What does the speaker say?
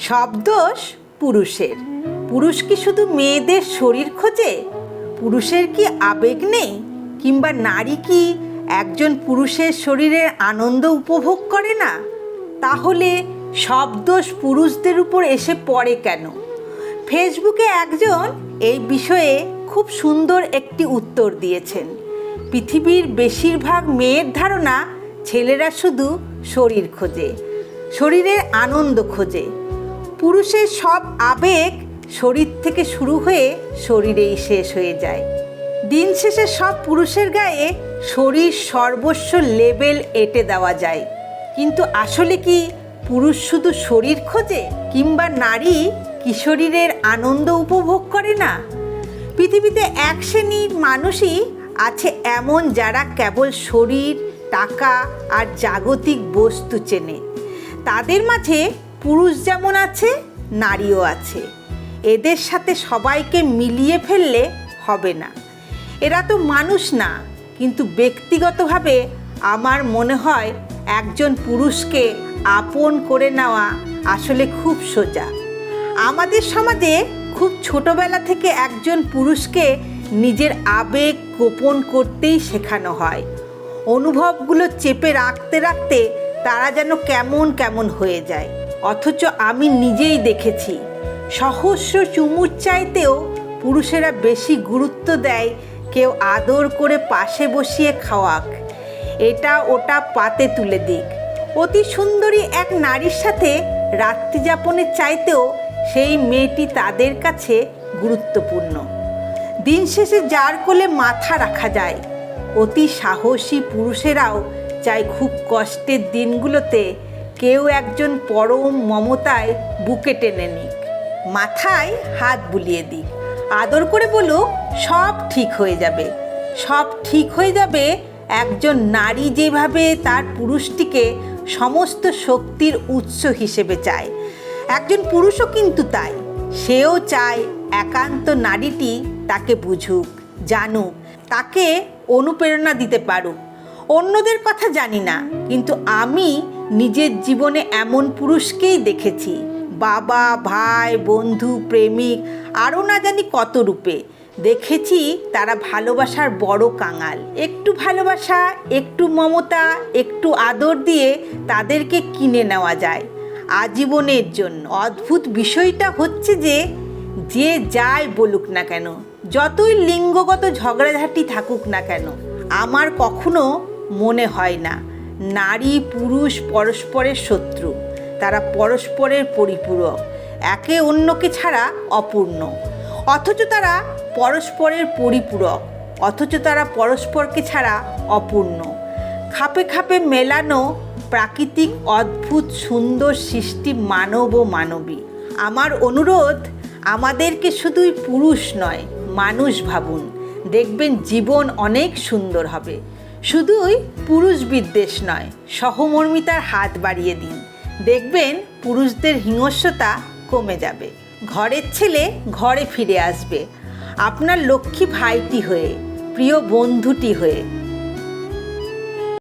সব দোষ পুরুষের। পুরুষ কি শুধু মেয়েদের শরীর খোঁজে? পুরুষের কি আবেগ নেই? কিংবা নারী কি একজন পুরুষের শরীরের আনন্দ উপভোগ করে না? তাহলে সব দোষ পুরুষদের উপর এসে পড়ে কেন? ফেসবুকে একজন এই বিষয়ে খুব সুন্দর একটি উত্তর দিয়েছেন। পৃথিবীর বেশিরভাগ মেয়ের ধারণা ছেলেরা শুধু শরীর খোঁজে, শরীরের আনন্দ খোঁজে। পুরুষের সব আবেগ শরীর থেকে শুরু হয়ে শরীরেই শেষ হয়ে যায়। দিন শেষে সব পুরুষের গায়ে শরীর সর্বস্ব লেবেল এঁটে দেওয়া যায়। কিন্তু আসলে কি পুরুষ শুধু শরীর খোঁজে? কিংবা নারী কি শরীরের আনন্দ উপভোগ করে না? পৃথিবীতে এক শ্রেণীর মানুষই আছে এমন, যারা কেবল শরীর, টাকা আর জাগতিক বস্তু চেনে। তাদের মাঝে পুরুষ যেমন আছে, নারীও আছে। এদের সাথে সবাইকে মিলিয়ে ফেললে হবে না। এরা তো মানুষ না। কিন্তু ব্যক্তিগতভাবে আমার মনে হয় একজন পুরুষকে আপন করে নেওয়া আসলে খুব সোজা। আমাদের সমাজে খুব ছোটবেলা থেকে একজন পুরুষকে নিজের আবেগ গোপন করতেই শেখানো হয়। অনুভবগুলো চেপে রাখতে রাখতে তারা যেন কেমন কেমন হয়ে যায়। অথচ আমি নিজেই দেখেছি, সহস্র চুমুর চাইতেও পুরুষেরা বেশি গুরুত্ব দেয় কেউ আদর করে পাশে বসিয়ে খাওয়াক, এটা ওটা পাতে তুলে দিক। অতি সুন্দরী এক নারীর সাথে রাত্রি যাপনের চাইতেও সেই মেয়েটি তাদের কাছে গুরুত্বপূর্ণ। দিন শেষে যার কোলে মাথা রাখা যায়। অতি সাহসী পুরুষেরাও চায় খুব কষ্টের দিনগুলোতে কেউ একজন পরম মমতায় বুকে টেনে নিক, মাথায় হাত বুলিয়ে দিক, আদর করে বলুক সব ঠিক হয়ে যাবে। সব ঠিক হয়ে যাবে একজন নারী যেভাবে তার পুরুষটিকে সমস্ত শক্তির উৎস হিসেবে চায়, একজন পুরুষও কিন্তু তাই। সেও চায় একান্ত নারীটি তাকে বুঝুক, জানুক, তাকে অনুপ্রেরণা দিতে পারুক। অন্যদের কথা জানি না, কিন্তু আমি নিজের জীবনে এমন পুরুষকেই দেখেছি। বাবা, ভাই, বন্ধু, প্রেমিক, আরও না জানি কত রূপে দেখেছি। তারা ভালোবাসার বড় কাঙাল। একটু ভালোবাসা, একটু মমতা, একটু আদর দিয়ে তাদেরকে কিনে নেওয়া যায় আজীবনের জন্য। অদ্ভুত বিষয়টা হচ্ছে যে যাই বলুক না কেন, যতই লিঙ্গগত ঝগড়াঝাটি থাকুক না কেন, আমার কখনো মনে হয় না নারী পুরুষ পরস্পরের শত্রু। তারা পরস্পরের পরিপূরক, একে অন্যকে ছাড়া অপূর্ণ। অথচ তারা পরস্পরের পরিপূরক, অথচ তারা পরস্পরকে ছাড়া অপূর্ণ। খাপে খাপে মেলানো প্রাকৃতিক অদ্ভুত সুন্দর সৃষ্টি মানব ও মানবী। আমার অনুরোধ, আমাদেরকে শুধুই পুরুষ নয় মানুষ ভাবুন। দেখবেন জীবন অনেক সুন্দর হবে। শুধুই পুরুষ বিদ্বেষ নয়, সহমর্মিতার হাত বাড়িয়ে দিন। দেখবেন পুরুষদের হিংস্রতা কমে যাবে। ঘরের ছেলে ঘরে ফিরে আসবে আপনার লক্ষ্মী ভাইটি হয়ে, প্রিয় বন্ধুটি হয়ে।